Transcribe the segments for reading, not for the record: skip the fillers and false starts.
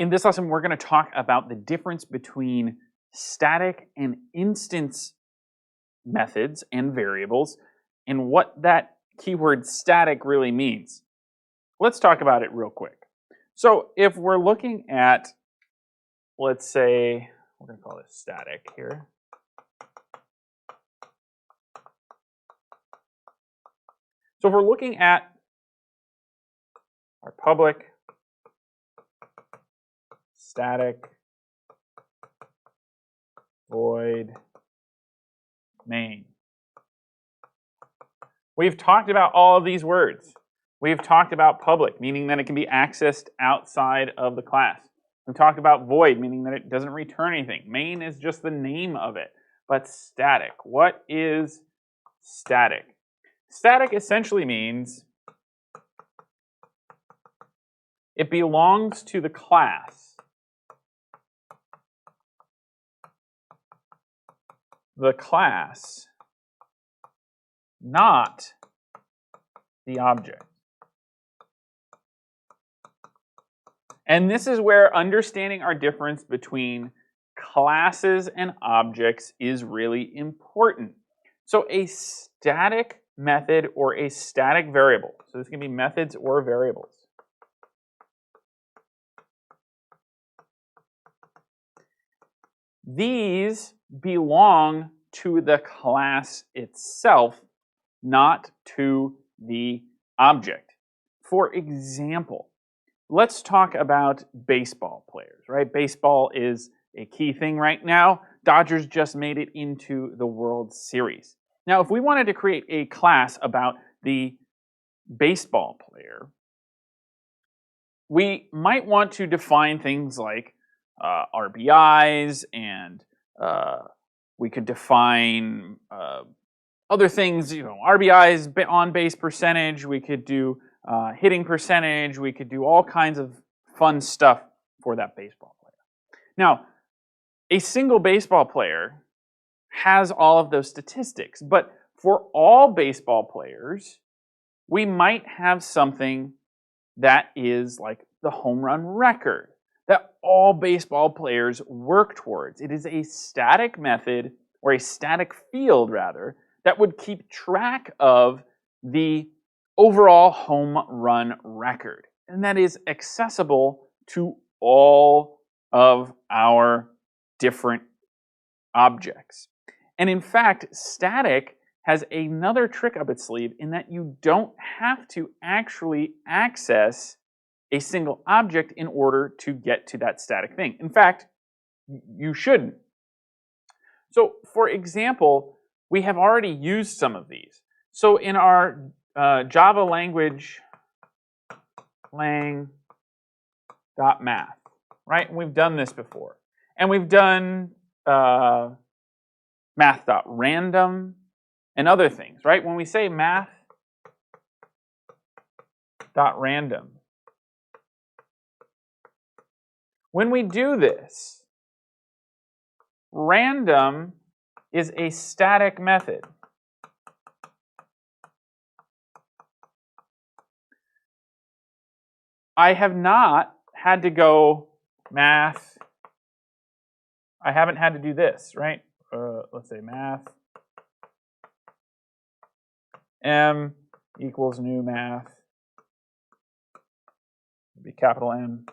In this lesson, we're going to talk about the difference between static and instance methods and variables and what that keyword static really means. Let's talk about it real quick. So if we're looking at, let's say, we're going to call this static here. So if we're looking at our public static void main. We've talked about all of these words. We've talked about public, meaning that it can be accessed outside of the class. We've talked about void, meaning that it doesn't return anything. Main is just the name of it. But static, what is static? Static essentially means it belongs to the class. The class, not the object. And this is where understanding our difference between classes and objects is really important. So a static method or a static variable, so this can be methods or variables, these belong to the class itself, not to the object. For example, let's talk about baseball players, right? Baseball is a key thing right now. Dodgers just made it into the World Series. Now, if we wanted to create a class about the baseball player, we might want to define things like RBIs, and we could define other things, RBIs, on base percentage. We could do hitting percentage. We could do all kinds of fun stuff for that baseball player. Now, a single baseball player has all of those statistics, but for all baseball players, we might have something that is like the home run record that all baseball players work towards. It is a static method, or a static field rather, that would keep track of the overall home run record. And that is accessible to all of our different objects. And in fact, static has another trick up its sleeve in that you don't have to actually access a single object in order to get to that static thing. In fact, you shouldn't. So for example, we have already used some of these. So in our Java language lang.math, right? We've done this before. And we've done math.random and other things, right? When we say math.random, when we do this, random is a static method. I have not had to go math. I haven't had to do this, right? Let's say math m equals new math. It'd be capital M.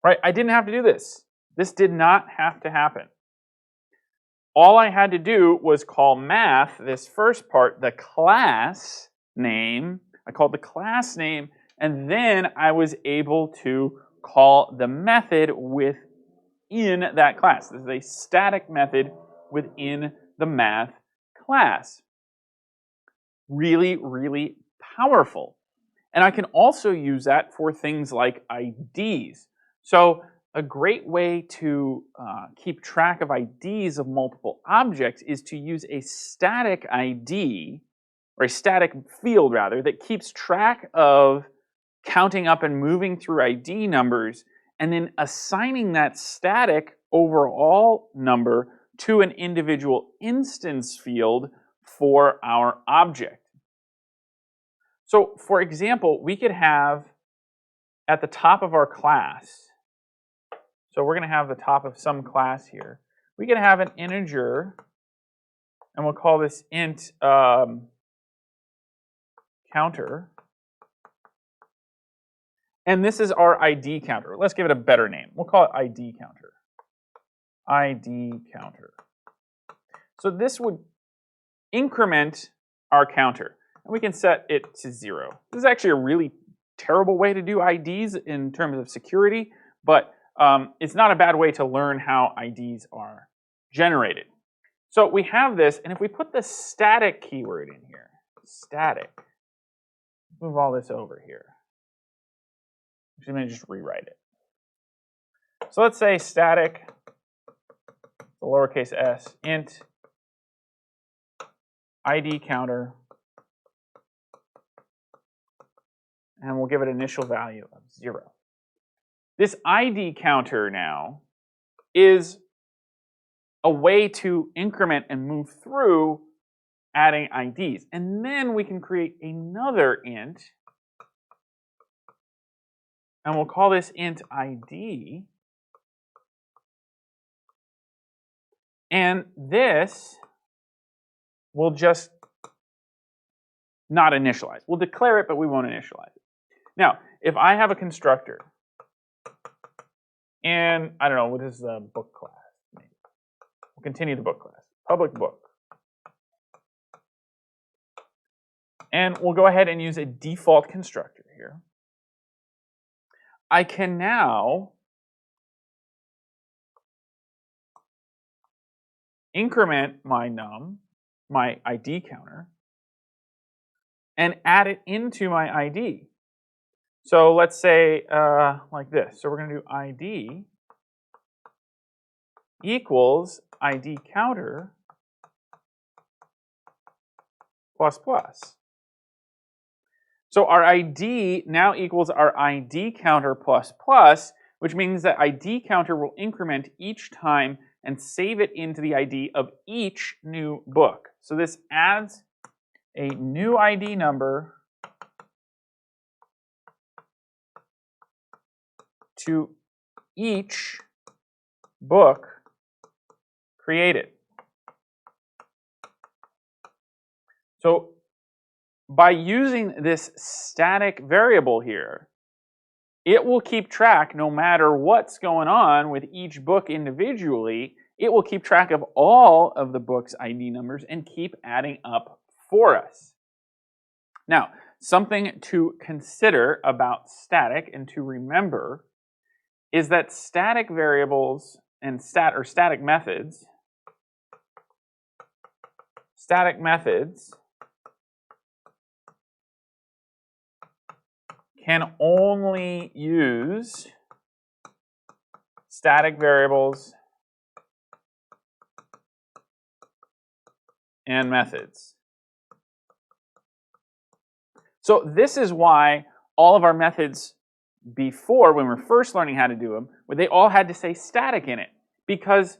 Right? I didn't have to do this. This did not have to happen. All I had to do was call math, this first part, the class name. I called the class name, and then I was able to call the method within that class. This is a static method within the math class. Really, really powerful. And I can also use that for things like IDs. So a great way to keep track of IDs of multiple objects is to use a static ID, or a static field rather, that keeps track of counting up and moving through ID numbers, and then assigning that static overall number to an individual instance field for our object. So for example, we could have at the top of our class, so we're going to have the top of some class here, we can have an integer, and we'll call this int counter. And this is our ID counter. Let's give it a better name. We'll call it ID counter. ID counter. So this would increment our counter, and we can set it to 0. This is actually a really terrible way to do IDs in terms of security, but it's not a bad way to learn how IDs are generated. So we have this, and if we put the static keyword in here, static, move all this over here. I'm going to just rewrite it. So let's say static, the lowercase s, int ID counter, and we'll give it initial value of 0. This ID counter now is a way to increment and move through adding IDs. And then we can create another int, and we'll call this int ID. And this will just not initialize. We'll declare it, but we won't initialize it. Now, if I have a constructor, and I don't know, what is the book class? Maybe. We'll continue the book class. Public book. And we'll go ahead and use a default constructor here. I can now increment my num, my ID counter, and add it into my ID. So let's say like this. So we're going to do ID equals ID counter plus plus. So our ID now equals our ID counter plus plus, which means that ID counter will increment each time and save it into the ID of each new book. So this adds a new ID number to each book created. So by using this static variable here, it will keep track, no matter what's going on with each book individually, it will keep track of all of the book's ID numbers and keep adding up for us. Now, something to consider about static and to remember is that static variables and static methods can only use static variables and methods. So this is why all of our methods before, when we were first learning how to do them, they all had to say static in it, because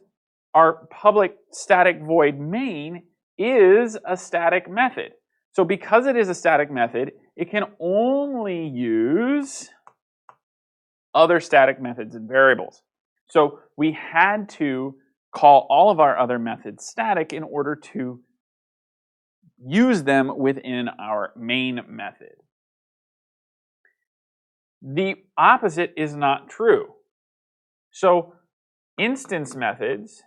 our public static void main is a static method. So because it is a static method, it can only use other static methods and variables. So we had to call all of our other methods static in order to use them within our main method. The opposite is not true. So instance methods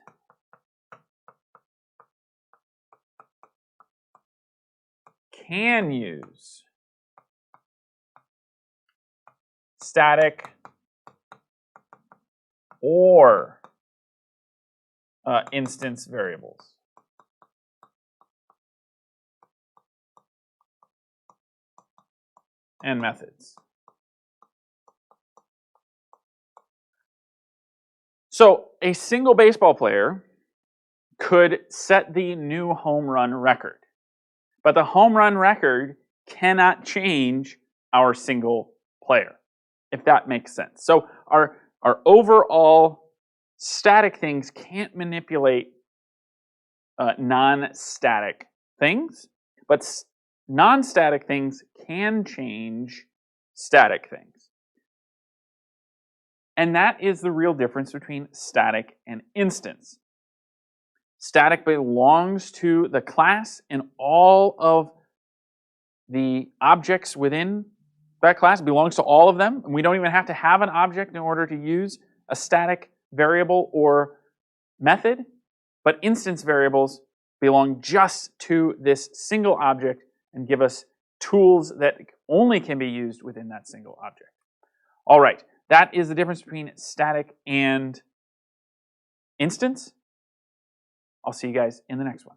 can use static or instance variables. And methods. So a single baseball player could set the new home run record, but the home run record cannot change our single player, if that makes sense. So our overall static things can't manipulate non-static things, but non-static things can change static things. And that is the real difference between static and instance. Static belongs to the class and all of the objects within that class belongs to all of them. And we don't even have to have an object in order to use a static variable or method. But instance variables belong just to this single object and give us tools that only can be used within that single object. All right, that is the difference between static and instance. I'll see you guys in the next one.